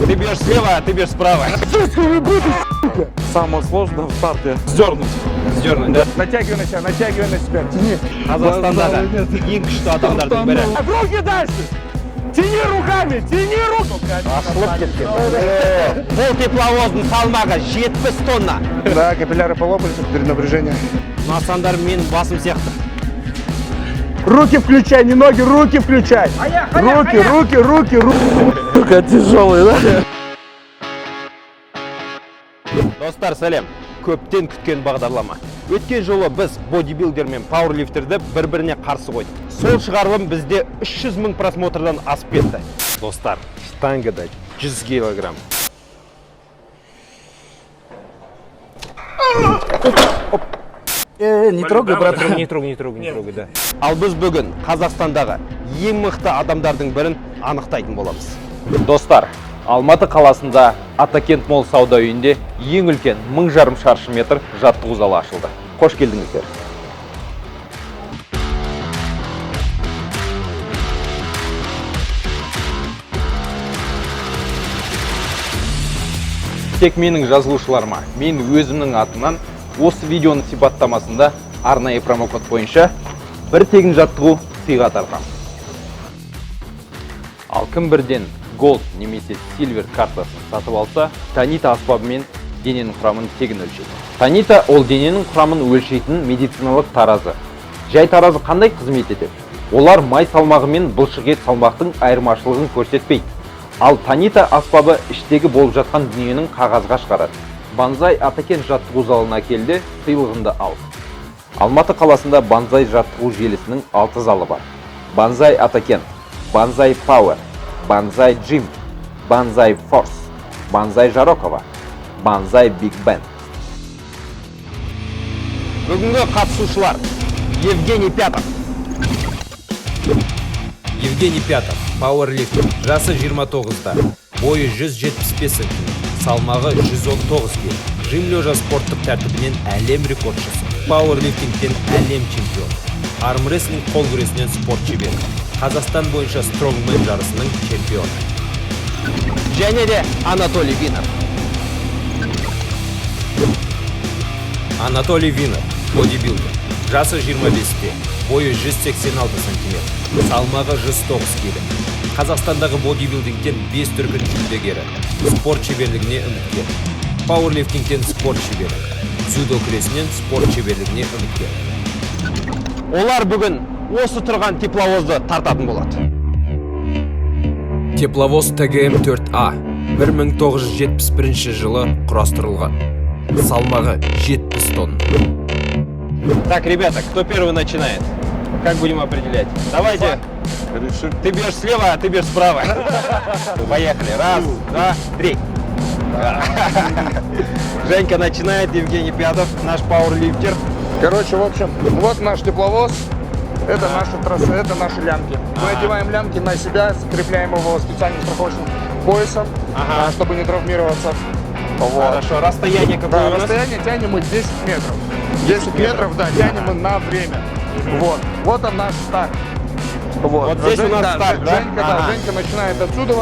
Ты бьешь слева, а ты бьешь справа. Самое сложное в старте сдернуть. Сдернуть, да? Натягивай на себя, тяни. Қазақстандағы ең күшті адамдардың бірі. Руки дальше! Тяни руками, тяни руку! Ашылып кеткен. Бұл тепловоздың салмағы 70 тонна. Да, капилляры полопались от перенапряжения. Масандар менің басым сияқты. Руки включай, не ноги, руки включай! Руки! Рука тяжелый, да? Достар, сәлем. Көптен күткен бағдарлама. Өткен жолы біз бодибилдер мен пауэрлифтерді бір-біріне қарсы қойдық. Сол шығарылым бізде 300 000 просмотрдан асып кетті. Достар, штангада 100 килограмм. Не трогай, брат. Не трогай, да. Ал біз бүгін Қазақстандағы ең мықты адамдардың бірін анықтайтын боламыз. Достар, Алматы қаласында Атакент Молл сауда үйінде ең үлкен 1500 шаршы метр жаттығу залы ашылды. Қош келдіңіздер. Тек менің жазылушыларыма, мен өзімнің атынан осы видеоның сипаттамасында арнайы промокод бойынша бір тегін жаттығу сыйға тартамын. Ал кім бірден Gold немесе Silver картасын сатып алса, Танита аспабымен дененің құрамын тегін өлшейді. Танита ол дененің құрамын өлшейтін медициналық таразы. Жай таразы қандай қызмет етеді? Олар май салмағы мен бұлшық ет салмақтың айырмашылығын көрсетпейді. Ал Танита аспабы іштегі болып жатқан дүниенің қағазға шығарады. Банзай Атакент жаттығу залына келді, сыйлығынды ал. Алматы қаласында Банзай жаттығу желісінің 6 залы бар. Банзай Атакент, Банзай Power, Банзай Джим, Банзай Форс, Банзай Жарокова, Банзай Биг Бен. Бүгінгі қатысушылар: Евгений Пятов. Евгений Пятов, пауэрлифтер, жасы 29-да, бойы 175 см, салмағы 119 кг. Жим лежа спорттық тәртібінен әлем рекордшысы, пауэрлифтингтен әлем чемпионы, армрестлинг қол күресінен спорт шебері, Қазақстан бойынша стронгмен жарысының чемпионы. Және де Анатолий Винер. Анатолий Винер, бодибилдер, жасы 25-те, бойы 186 см, салмағы 109 кг. Қазақстандағы бодибилдингтен 5 дүркін жүлдегері, спорт шеберлігіне үміткер, пауэрлифтингтен спорт шебері, дзюдо күресінен спорт шеберлігіне үміткер. Олар бүгін осы тұрған тепловозды тартатын болады. Тепловоз ТГМ-4А 1971 жылы құрастырылған. Салмағы 70 тонна. Так, ребята, кто первый начинает? Как будем определять? Давайте. Ты бьешь слева, а ты бьешь справа. Поехали. Раз, два, три. Женька начинает, Евгений Пятов, наш пауэрлифтер. Короче, в общем, вот наш тепловоз. Это наши трассы, это наши лямки. Мы одеваем лямки на себя, закрепляем его специальным страховочным поясом, чтобы не травмироваться. Вот. Хорошо, расстояние какое Да, у нас? расстояние тянем мы 10 метров. 10 метров, да, тянем мы на время. Вот. Вот он наш старт. Вот здесь у нас старт, да? Женька начинает отсюда,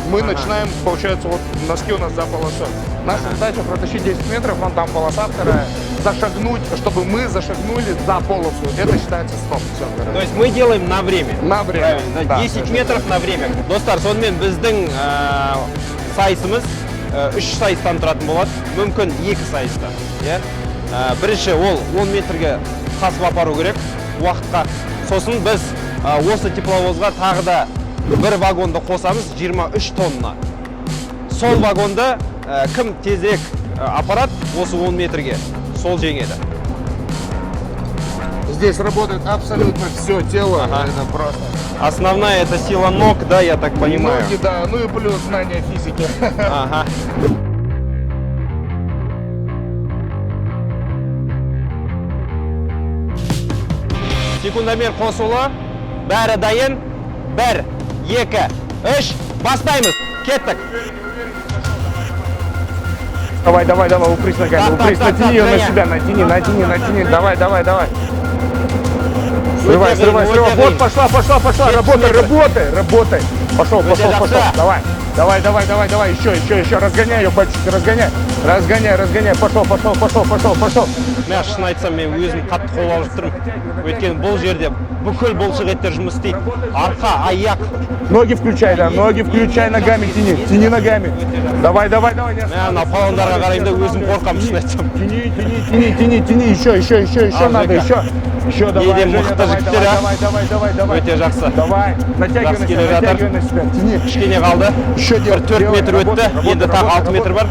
мы начинаем, получается, вот носки у нас за полосой. Наша задача протащить 10 метров, вон там полоса вторая, зашагнуть, чтобы мы зашагнули за полосу. Это считается стоп. Все, То есть мы делаем на время. На время. Правильно, да? Да, 10 метров на время. Достар, сонымен біздің сайысымыз 3 сайыстан тұратын болады. Мүмкін 2 сайыстан. Бірінші ол 10 метрге қасып апару керек уақытқа. Сосын біз осы тепловозға тағы да бір вагонды қосамыз, 23 тонна. Сол вагонды кім тезірек апарат осы 10 метрге, сол жеңеді. Здесь работает абсолютно все тело. Это просто. Основная это сила ног, да, я так понимаю. Ноги, да, ну и плюс знание физики. Ага. Секундомер қосулы. Бәрі дайын. 1, 2, 3. Бастаймыз. Кеттік. Давай, упрись ногами, упрись, натяни ее на себя, натяни. Давай. Срывай. Вот, пошла. Работай. Пошел. Давай. Давай, давай, давай, давай, еще, разгоняй ее, пальчики, разгоняй. Разгоняй, пошел. Мен шын айтсам, мен өзім қатты қолалып тұрмын. Өйткені бұл жерде бүкіл бұлшық еттер жұмыс істейді. Арқа, аяқ. Ноги включай, да, ноги включай, ногами тяни ногами. Давай. Мен аполлондарға қараймын да өзім қорқамын, шын айтсам. Тяни, еще надо, еще, давай, Едем мықты жігіттер, давай. Өте жақсы. Давай, натягивай на себя, тяни. Кішкене қалды. Еще Бір 4 метр өтті, енді тағы 6 метр бар.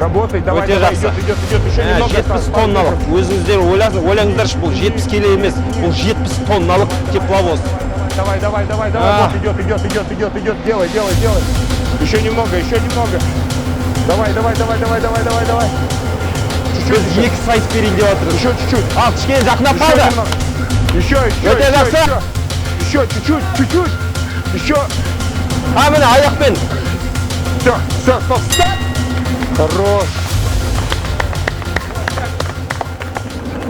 Работай, давай, Өте жақсы. идет, еще немного. 70 тонналық. Өзіңіздер ойлаңыздаршы, бұл 70 келі емес, бұл 70 тонналық тепловоз. Давай, вот идет, делай. Еще немного. Давай. Біз 2 сайыс берейін деп жатырмыз. Еще чуть-чуть. Ал, кішкене жақындап қалды. Өте жақсы. Еще чуть-чуть. Еще. А, міне аяқпен. Все, стоп. Хорош.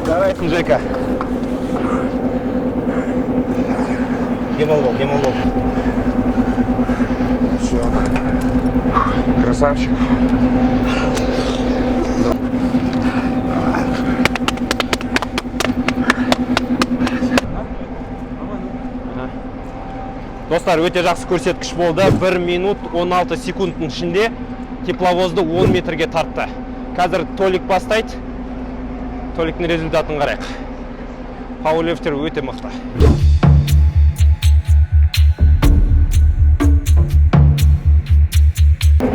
Давай, Жека. Кемал бол. Все. Красавчик. Достар, өте жақсы көрсеткіш болды. 1 минут 16 секундтың ішінде тепловозды 10 метрге тартты. Қазір Толик бастайды. Толиктің результатын қарайық. Пауэрлифтер өте мықты.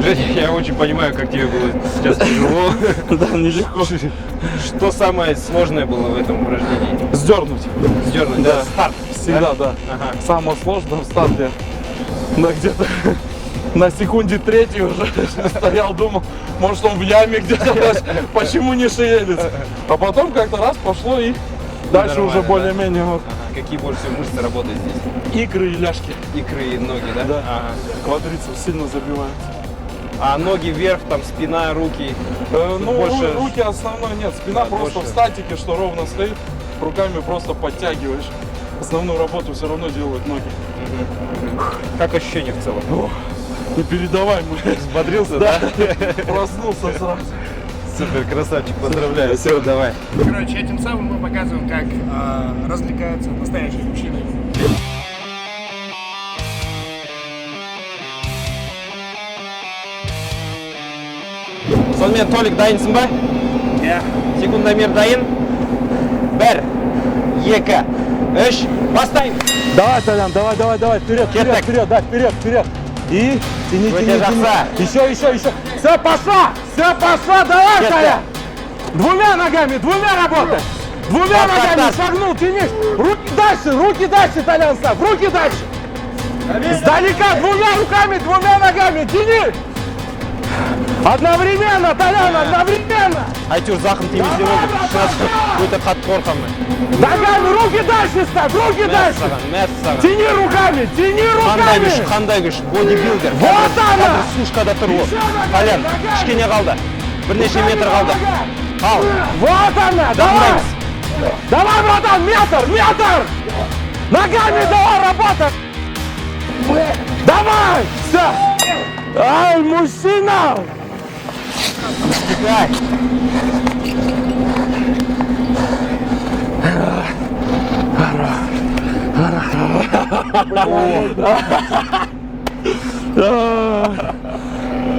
Женя, я очень понимаю, как тебе было сейчас тяжело. Да, нелегко. Что самое сложное было в этом упражнении? Сдернуть. Сдернуть, да? Старт. Всегда, да. Ага. Самое сложное в старте. Да, где-то на секунде третьей уже стоял, думал, может он в яме где-то, почему не шевелится. А потом как-то раз пошло и дальше Нормально, уже да? более-менее вот Какие больше всего мышцы работают здесь? икры и ляжки. Икры и ноги, да? Да. Ага. Квадрицепс сильно забивают. А ноги вверх, там спина, руки? Ну, больше... руки основной нет, спина Да, просто больше. в статике, что ровно стоит, руками просто подтягиваешь. Основную работу все равно делают ноги. Как ощущение в целом? Непередаваемый. Взбодрился, да? Проснулся сразу. Супер, красавчик, поздравляю. Все, давай. Короче, этим самым мы показываем, как развлекаются настоящие мужчины. Сонымен Толик дайынсың ба? Иә. Секундомер дайын. 1, 2, 3, бастайын. Давай, Толян, давай, вперед, Кеттік. да, вперед. И тяни. Өте жақсы. Еще. Все, пошла, давай, Кеттік. Толян. Двумя ногами работай. Двумя Так. ногами согнул, тянешь. Руки дальше, Толян, ставь, руки дальше. Сдалека, двумя ногами, тяни. Одновременно, Толян, одновременно. Әйтеуір зақым тимесе болды. Өте қатты қорқамын. Ногами, руки дальше ставь, руки дальше. Мәс саған. Тяни руками. Қандай күш, бодибилдер. Вот она! Қазір сушкада тұр ол. Толян, кішкене қалды. Бірнеше метр қалды. Ал, Вот она, давай. жақындаймыз. Давай, братан, метр. Ногами давай работай. Давай, все. Ай, мужчина. Ай.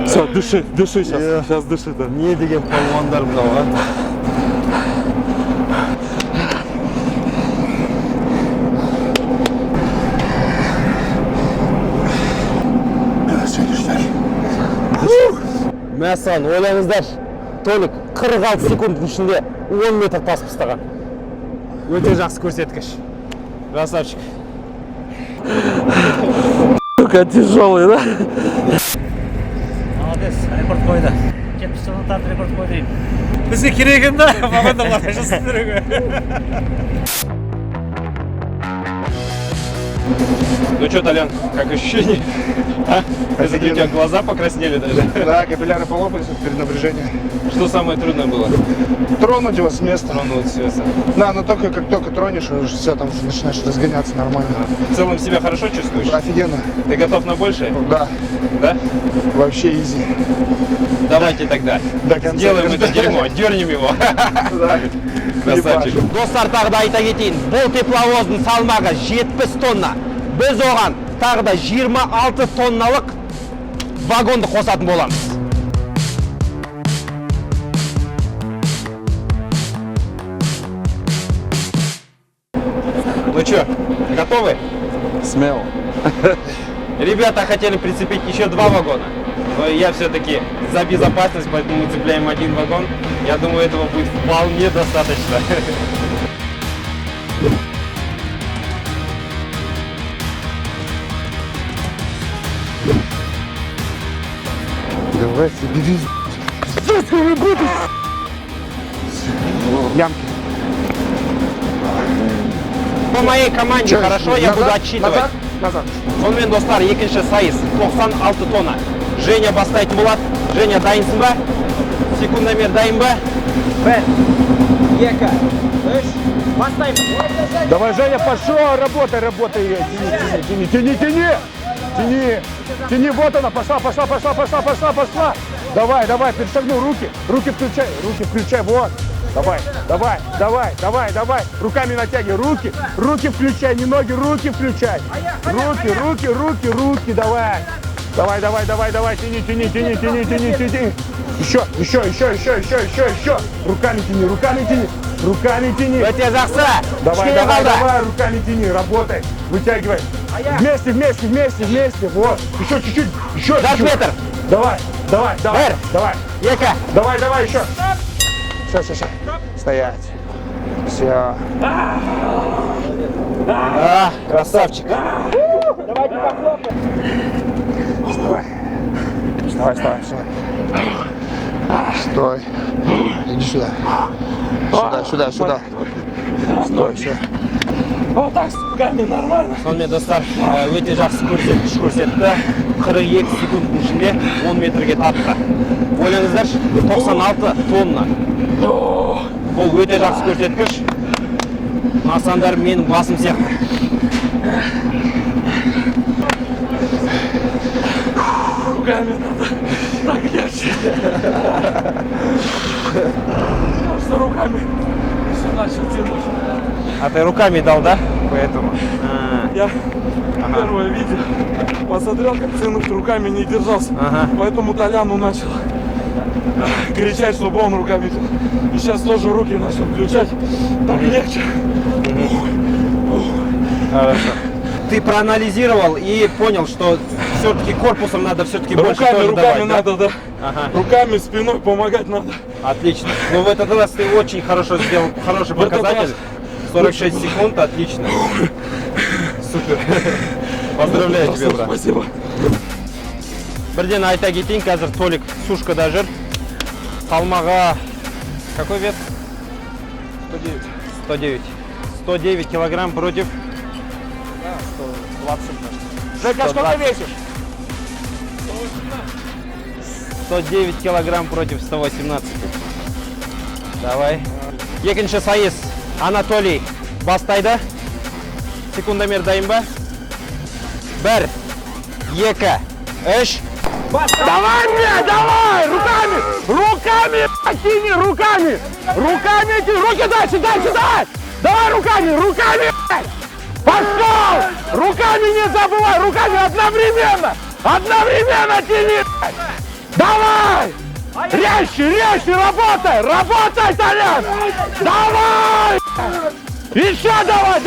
Все, дыши сейчас дыши, да. Не деген палуандар мынауға. Мәсән, ойлаңыздар. Толик 46 секундтың ішінде 10 метр тасып тастаған. Өте жақсы көрсеткіш. Красавчик. Сука, тяжелый, да? Молодец, рекорд қойды. 70 тонна тарт рекорд қойды. Бізге керек енді, маған да бар жасын керек. Ну что, Толян, как ощущение? А? Смотри, у тебя глаза покраснели даже. Да, капилляры полопались от перенапряжения. Что самое трудное было? Тронуть его с места. Тронуть все. Да, но только как только тронешь, уже все там уже начинаешь разгоняться нормально. В целом себя хорошо чувствуешь? Офигенно. Ты готов на большее? Да, Да? вообще изи. Давайте тогда До конца. сделаем это дерьмо, дернем его. Красавчик. Достар, тағы да айта кетейін, бұл тепловоздың салмағы 70 тонна. Біз оған тағы да 26 тонналық вагонды қосатын боламыз. Ну что, готовы? Смело. Ребята хотели прицепить еще 2 вагона, но я все-таки за безопасность, поэтому мы цепляем 1 вагон. Я думаю, этого будет вполне достаточно. Давай себе вези. Ямки. По моей команде хорошо, я буду отсчитывать. Назад. Сонымен достар, екінші сайыс 96 тонна. Женя бастайтын болады. Женя, дайынсың ба? Секундомер дайын ба? 1, 2, 3, бастаймыз. Давай, Женя, пошел, работай, работай. Тяни, вот она, пошла. Давай, перешагнул, руки включай, вот. Давай. Руками натягивай, руки включай, не ноги, руки включай. Руки, давай. Давай, тяни. Еще. Руками тяни. Өте жақсы. Давай, руками тяни, работай, вытягивай. Вместе, вот. Еще чуть-чуть, еще 4 чуть-чуть. метр. Давай. Екі. Давай, еще. Все. Стоять. Все. Красавчик. Стой. Иди сюда. Сюда. Стой, все. Вот так с руками нормально. Сонымен достар, өте жақсы көрсеткіш көрсетті. 42 секундтың ішінде 10 метрге тартты. Ойлаңыздаршы, 96 тонна. Бұл өте жақсы көрсеткіш. Масандар менің басым сияқты. Руками надо так легче. Что руками все начал тянуть. А ты руками дал, да? Поэтому. Я первое видео посмотрел, как тянуть руками не держался. Ага. Поэтому Толяну начал кричать, чтобы он руками тянул. И сейчас тоже руки начал включать. Так легче. Хорошо. Ты проанализировал и понял, что все-таки корпусом надо все-таки больше тоже Руками давать, да? надо, да. Ага. Руками, спиной помогать надо. Отлично. Ну в этот раз ты очень хорошо сделал, хороший В этот показатель. 46 секунд, отлично. Супер. Поздравляю тебя, брат. Спасибо. Бірден айта кетейін, қазір Толик сушкада жүр. Салмағы какой вес? 109 килограмм против 20. Жека, что ты весишь? 109 килограмм против 118. Давай. Екінші сайыс Анатолий бастайды. Секундомер дайын ба? 1, 2, 3. Давай мне, давай! Руками! Тяни, руками! Руки дай! Давай руками! Пошел! Руками не забывай! Руками одновременно тяни! Давай! Резче! Работай, Толян! Давай! Еще давай!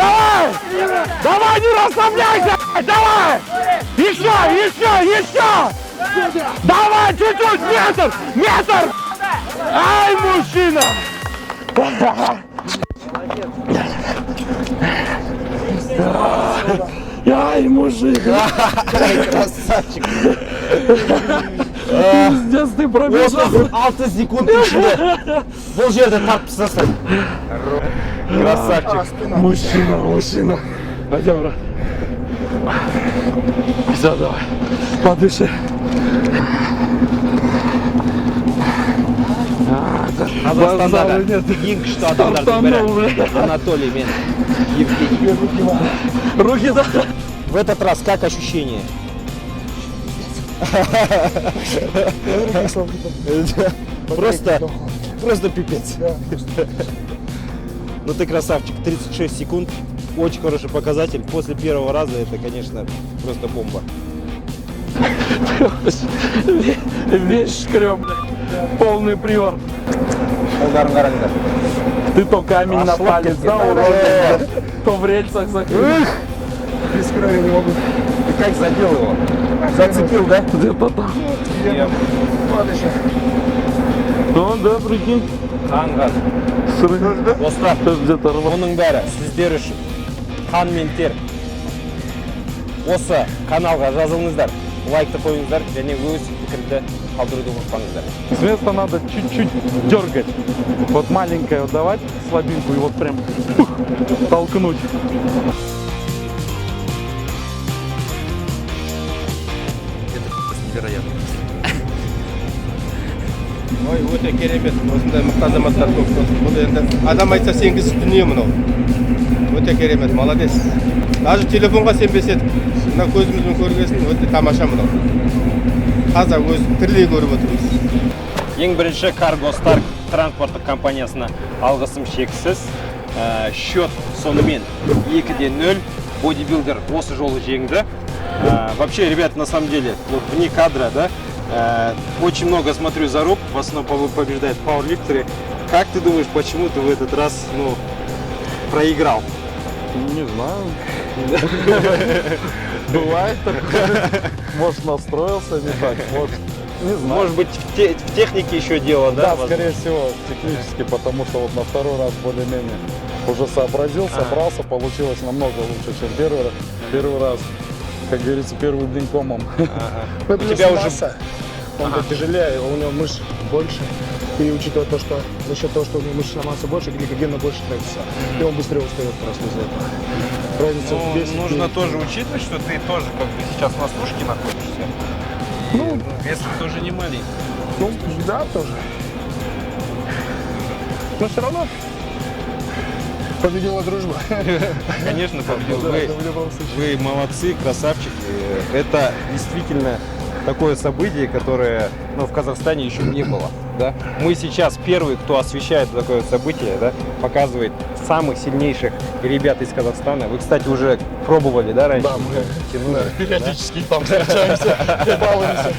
Давай, не расслабляйся! Давай! Еще! Давай, чуть-чуть! Метр! Ай, мужчина! Ай, мужик! Красавчик. Пиздец, ты пробежал. 6 секунд ішінде. Бұл жерде тартып тастасаң. Красавчик. Мужчина. Пойдем, брат. Все, давай. Подыши. Қазақстанда Базары да нет. ең күшті адамдардың Стартанул, бірі Анатолий мен Евгений. Руки, да. В этот раз как ощущение? Просто пипец. Ну ты красавчик, 36 секунд, очень хороший показатель. После первого раза это, конечно, просто бомба. Весь шкреб, полный привар. Қолдарын қараңдар. Ты то камень на палец, да, уродец, то в рельсах закрыл. Без края не могу. Ты как задел его? Зацепил, да? Где-то там. Ну да, прикинь. Қанға. Достар, Где-то рвал. оның бәрі сіздер үшін қан мен тер. Осы каналға жазылыңыздар, лайкты қойыңыздар және өз пікірді қалдыруды ұмытпаңыздар. С места надо чуть-чуть дергать. Вот маленькое вот давать, слабинку, и вот прям толкнуть. Ой, өте керемет. Осындай мықты азаматтар көп болсын. Бұл енді адам айтса сенгісіз дүние мынау. Өте керемет, молодец. Даже телефонға сенбес едік. Мына көзімізбен көргесін өте тамаша мынау. Таза өз тірілей көріп отырмыз. Ең бірінші Cargo Star транспорттық компаниясына алғысым шексіз. Счет сонымен 2-0. Бодибилдер осы жолы жеңді. Вообще, ребята, на самом деле, вот вне кадра, да, очень много смотрю за руб, в основном побеждает пауэрлифтеры. Как ты думаешь, почему ты в этот раз, проиграл? Не знаю. Бывает такое. Может, настроился не так. Вот. Не знаю. Может быть, в технике еще дело, да? Да, скорее всего, технически, потому что вот на второй раз более-менее уже сообразил, собрался, получилось намного лучше, чем первый раз. Первый раз, как говорится, первый день комом. У тебя уже... Он тяжелее, у него мышц больше. И учитывая то, что за счет того, что у него мышечная масса больше, гликогена больше тратится. И он быстрее устает просто из-за этого. Разница в 10 нужно дней. тоже учитывать, что ты тоже как бы сейчас на сушке находишься. Ну, Вес тоже не маленький. ну, да, тоже. Но все равно победила дружба. Конечно, победил. Да, в любом случае. Вы молодцы, красавчики. Это действительно такое событие, которое в Казахстане еще не было. Да? Мы сейчас первые, кто освещает такое событие, да, показывает самых сильнейших ребят из Казахстана. Вы, кстати, уже пробовали, да, раньше? Да, мы тянули. периодически там встречаемся, балуемся.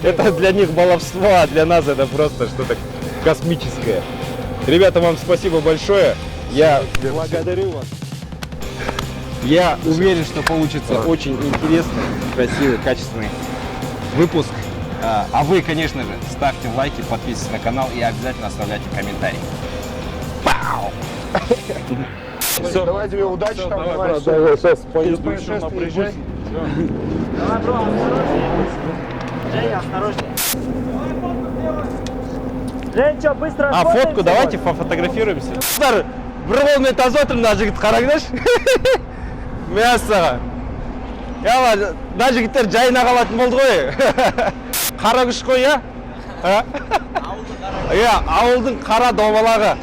Это для них баловство, а для нас это просто что-то космическое. Ребята, вам спасибо большое. Я благодарю вас. Я уверен, что получится очень интересный, красивый, качественный выпуск. А вы, конечно же, ставьте лайки, подписывайтесь на канал и обязательно оставляйте комментарии. Пау! Все, давай тебе удачи там. Давай, Давай, брат, всё. давай, сейчас Без поеду еще происшествий напрягусь. езжай. Давай, бро, осторожнее. Жень, осторожнее. Жень, что, быстро А сфоткаемся, фотку давайте вот? пофотографируемся. Бір қолмен таза отырмын, мына жігіт қараңдаршы. Мәссаған. Я мына жігіттер жайына қалатын болды ғой. Қара күш қой, иә? Ауылдың қара домалағы.